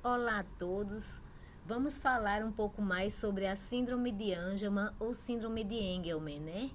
Olá a todos. Vamos falar um pouco mais sobre a síndrome de Angelman ou síndrome de Engelmann, né?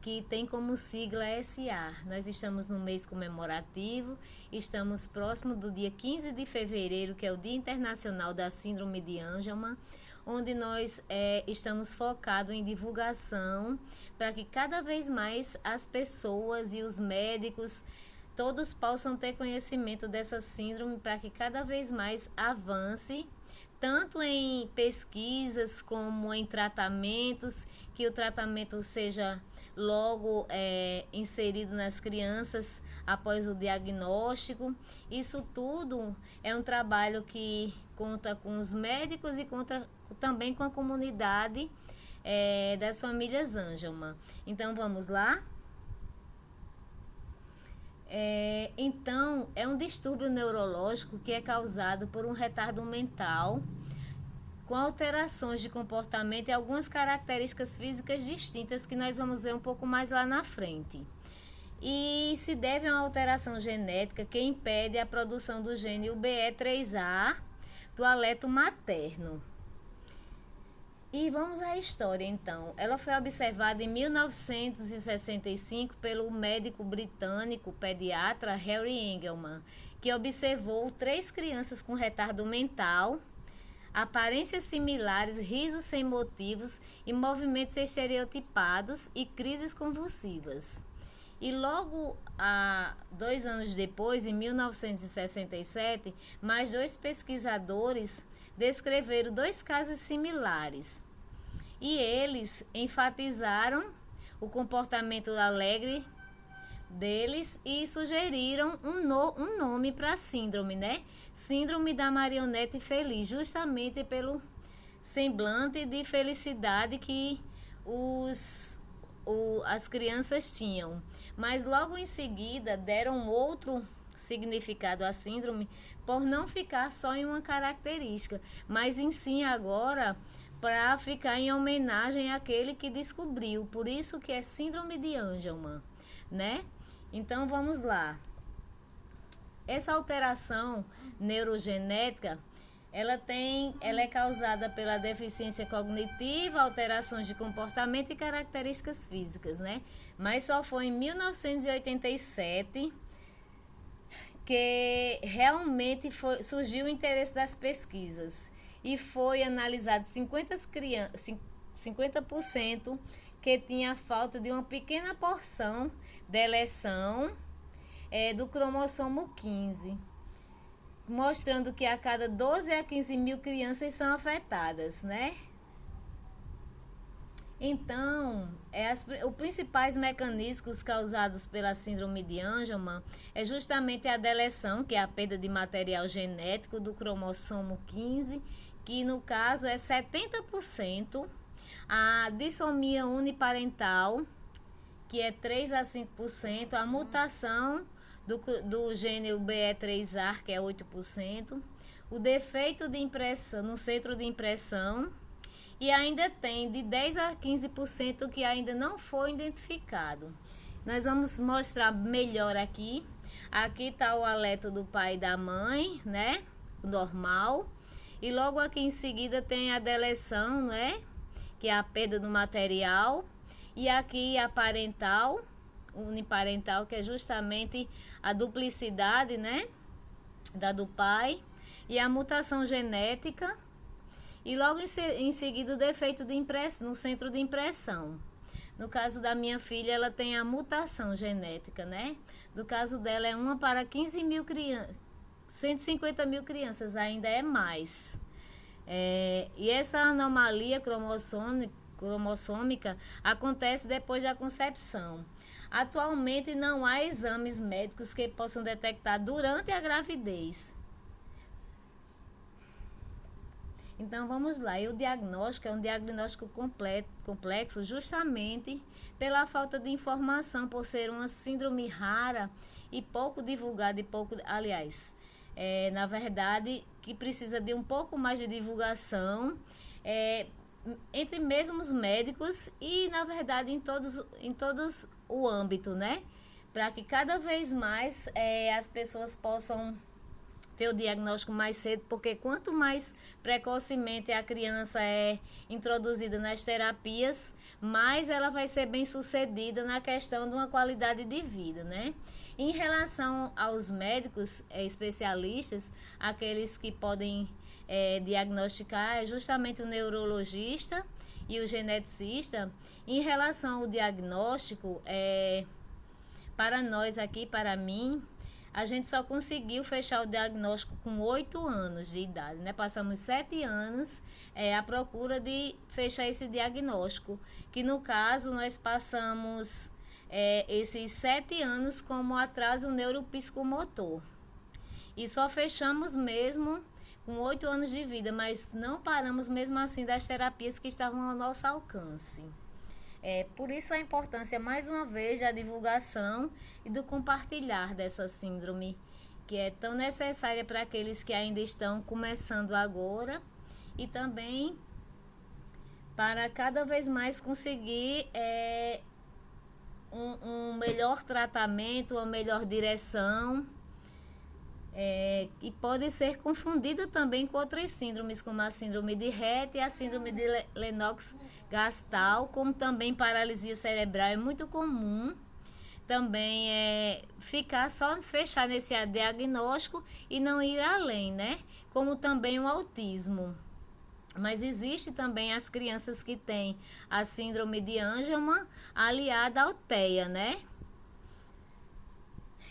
Que tem como sigla SA. Nós estamos no mês comemorativo, estamos próximo do dia 15 de fevereiro, que é o Dia Internacional da Síndrome de Angelman, onde nós estamos focados em divulgação para que cada vez mais as pessoas e os médicos todos possam ter conhecimento dessa síndrome para que cada vez mais avance, tanto em pesquisas como em tratamentos, que o tratamento seja logo inserido nas crianças após o diagnóstico. Isso tudo é um trabalho que conta com os médicos e conta também com a comunidade das famílias Angelman. Então vamos lá? Então, é um distúrbio neurológico que é causado por um retardo mental com alterações de comportamento e algumas características físicas distintas que nós vamos ver um pouco mais lá na frente. E se deve a uma alteração genética que impede a produção do gene UBE3A do aleto materno. E vamos à história então. Ela foi observada em 1965 pelo médico britânico pediatra Harry Engelman, que observou 3 crianças com retardo mental, aparências similares, risos sem motivos e movimentos estereotipados e crises convulsivas. E logo 2 anos depois, em 1967, mais 2 pesquisadores descreveram 2 casos similares. E eles enfatizaram o comportamento alegre deles e sugeriram um nome para a síndrome, né? Síndrome da marionete feliz, justamente pelo semblante de felicidade que as crianças tinham. Mas logo em seguida deram outro significado à síndrome por não ficar só em uma característica, mas em si agora para ficar em homenagem àquele que descobriu. Por isso que é síndrome de Angelman, né? Então vamos lá. Essa alteração neurogenética, ela é causada pela deficiência cognitiva, alterações de comportamento e características físicas, né? Mas só foi em 1987 que realmente surgiu o interesse das pesquisas e foi analisado 50% que tinha falta de uma pequena porção deleção do cromossomo 15, mostrando que a cada 12 a 15 mil crianças são afetadas, né? Então, os principais mecanismos causados pela síndrome de Angelman é justamente a deleção, que é a perda de material genético do cromossomo 15, que no caso é 70%, a dissomia uniparental, que é 3 a 5%, a mutação do gene BE3A, que é 8%, o defeito de impressão no centro de impressão, e ainda tem de 10 a 15% que ainda não foi identificado. Nós vamos mostrar melhor aqui. Aqui está o aleto do pai e da mãe, né? O normal. E logo aqui em seguida tem a deleção, né? Que é a perda do material. E aqui a parental, uniparental, que é justamente a duplicidade, né? Da do pai. E a mutação genética. E logo em seguida o defeito de impressão, no centro de impressão. No caso da minha filha, ela tem a mutação genética, né? No caso dela é 1 para 15 mil crianças, 150 mil crianças, ainda é mais. E essa anomalia cromossômica acontece depois da concepção. Atualmente não há exames médicos que possam detectar durante a gravidez. Então vamos lá, e o diagnóstico é um diagnóstico complexo justamente pela falta de informação, por ser uma síndrome rara e pouco divulgada na verdade, que precisa de um pouco mais de divulgação entre mesmo os médicos e na verdade em todos o âmbito, né? Para que cada vez mais as pessoas possam ter o diagnóstico mais cedo, porque quanto mais precocemente a criança é introduzida nas terapias, mais ela vai ser bem sucedida na questão de uma qualidade de vida, né? Em relação aos médicos especialistas, aqueles que podem diagnosticar é justamente o neurologista e o geneticista. Em relação ao diagnóstico, para nós aqui, para mim, a gente só conseguiu fechar o diagnóstico com 8 anos de idade, né? Passamos 7 anos à procura de fechar esse diagnóstico, que no caso nós passamos esses 7 anos como atraso neuropsicomotor. E só fechamos mesmo com 8 anos de vida, mas não paramos mesmo assim das terapias que estavam ao nosso alcance. Por isso a importância, mais uma vez, da divulgação e do compartilhar dessa síndrome, que é tão necessária para aqueles que ainda estão começando agora e também para cada vez mais conseguir um melhor tratamento, uma melhor direção, e pode ser confundida também com outras síndromes, como a síndrome de Rett e a síndrome de Lennox-Gastaut, como também paralisia cerebral é muito comum. Também fechar nesse diagnóstico e não ir além, né? Como também o autismo. Mas existe também as crianças que têm a síndrome de Angelman aliada ao TEA, né?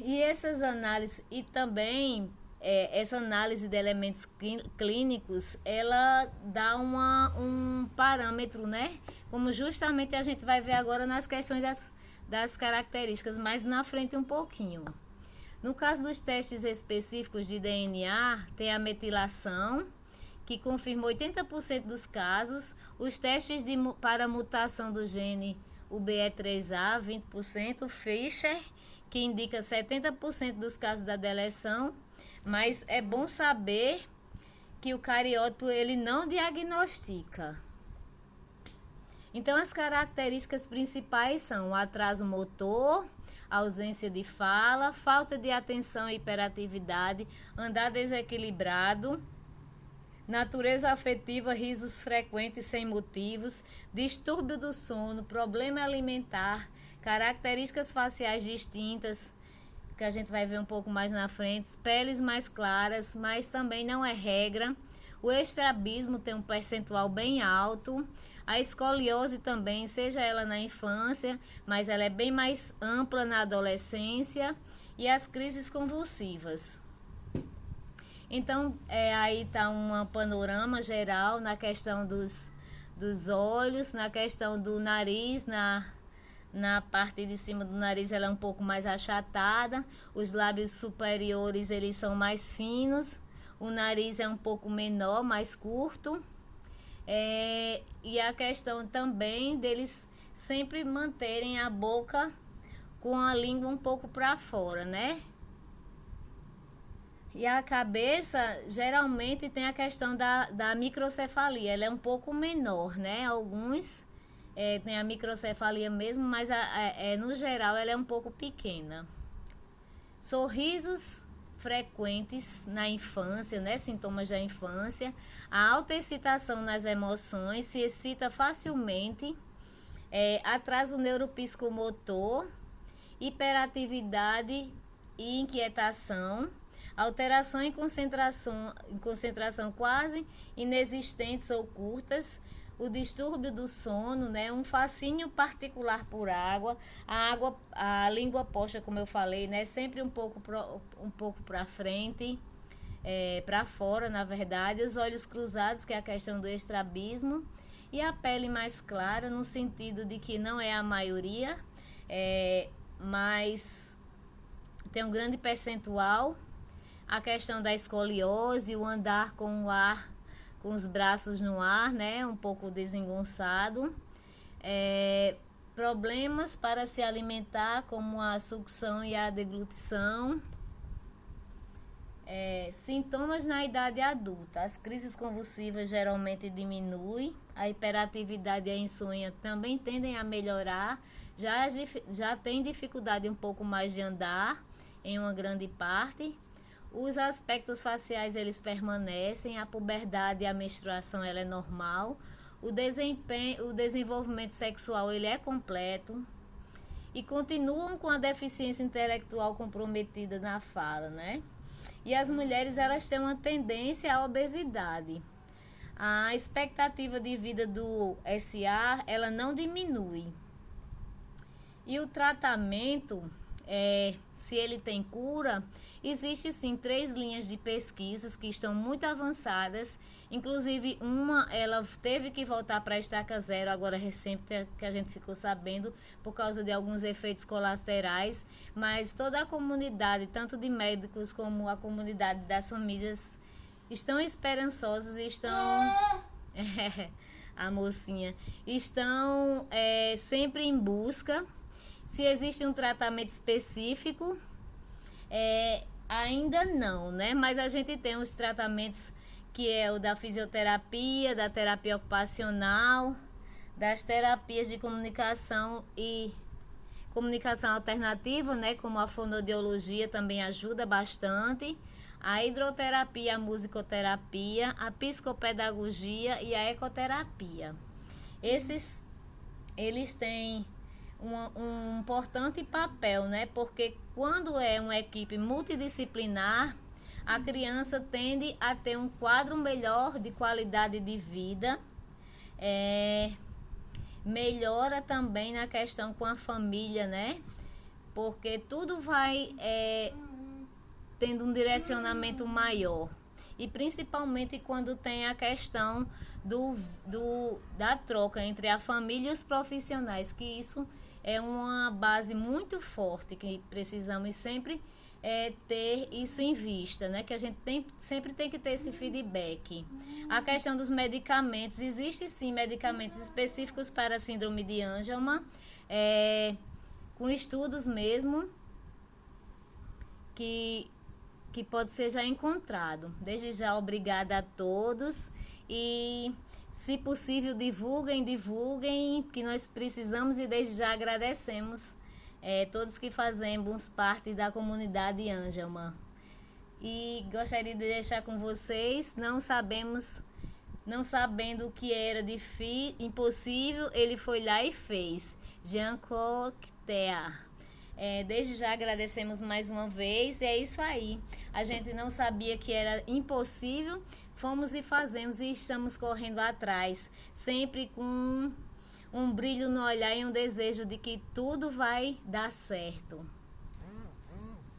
E essas análises, e também essa análise de elementos clínicos, ela dá um parâmetro, né? Como justamente a gente vai ver agora nas questões das características, mais na frente um pouquinho. No caso dos testes específicos de DNA, tem a metilação, que confirma 80% dos casos, os testes para mutação do gene UBE3A, 20%, Fischer, que indica 70% dos casos da deleção, mas é bom saber que o cariótipo ele não diagnostica. Então, as características principais são o atraso motor, ausência de fala, falta de atenção e hiperatividade, andar desequilibrado, natureza afetiva, risos frequentes sem motivos, distúrbio do sono, problema alimentar, características faciais distintas, que a gente vai ver um pouco mais na frente, peles mais claras, mas também não é regra. O estrabismo tem um percentual bem alto. A escoliose também, seja ela na infância, mas ela é bem mais ampla na adolescência. E as crises convulsivas. Então, aí está um panorama geral na questão dos olhos, na questão do nariz, na parte de cima do nariz ela é um pouco mais achatada, os lábios superiores eles são mais finos, o nariz é um pouco menor, mais curto, e a questão também deles sempre manterem a boca com a língua um pouco para fora, né? E a cabeça geralmente tem a questão da microcefalia, ela é um pouco menor, né? Alguns tem a microcefalia mesmo, mas no geral ela é um pouco pequena. Sorrisos frequentes na infância, né? Sintomas da infância. A alta excitação nas emoções, se excita facilmente. Atraso neuropsicomotor, hiperatividade e inquietação. Alteração em concentração quase inexistentes ou curtas. O distúrbio do sono, né? Um fascínio particular por água, a língua posta, como eu falei, né? Sempre um pouco para frente, para fora, na verdade, os olhos cruzados, que é a questão do estrabismo, e a pele mais clara, no sentido de que não é a maioria, mas tem um grande percentual. A questão da escoliose, o andar com o ar, com os braços no ar, né? Um pouco desengonçado. Problemas para se alimentar, como a sucção e a deglutição. Sintomas na idade adulta. As crises convulsivas geralmente diminuem. A hiperatividade e a insônia também tendem a melhorar. Já tem dificuldade um pouco mais de andar, em uma grande parte. Os aspectos faciais eles permanecem, a puberdade e a menstruação ela é normal, o desenvolvimento sexual ele é completo e continuam com a deficiência intelectual comprometida na fala, né? E as mulheres elas têm uma tendência à obesidade. A expectativa de vida do SA ela não diminui. E o tratamento, se ele tem cura, existe sim 3 linhas de pesquisas que estão muito avançadas. Inclusive uma, ela teve que voltar para a estaca zero, agora recente que a gente ficou sabendo, por causa de alguns efeitos colaterais. Mas toda a comunidade, tanto de médicos como a comunidade das famílias, estão esperançosas e estão... a mocinha, estão sempre em busca. Se existe um tratamento específico, ainda não, né? Mas a gente tem os tratamentos que é o da fisioterapia, da terapia ocupacional, das terapias de comunicação e comunicação alternativa, né? Como a fonoaudiologia também ajuda bastante. A hidroterapia, a musicoterapia, a psicopedagogia e a ecoterapia. Eles têm um importante papel, né? Porque quando é uma equipe multidisciplinar, a criança tende a ter um quadro melhor de qualidade de vida, melhora também na questão com a família, né? Porque tudo vai tendo um direcionamento maior. E principalmente quando tem a questão da troca entre a família e os profissionais, que isso é uma base muito forte, que precisamos sempre ter isso em vista, né? Que a gente sempre tem que ter esse feedback. A questão dos medicamentos, existe sim medicamentos específicos para a síndrome de Angelman, com estudos mesmo, que pode ser já encontrado. Desde já, obrigada a todos e, se possível, divulguem, que nós precisamos, e desde já agradecemos todos que fazemos parte da comunidade Angelman. E gostaria de deixar com vocês, não sabendo o que era impossível, ele foi lá e fez. Jean Cocteau. Desde já agradecemos mais uma vez, e é isso aí. A gente não sabia que era impossível, fomos e fazemos e estamos correndo atrás, sempre com um brilho no olhar e um desejo de que tudo vai dar certo.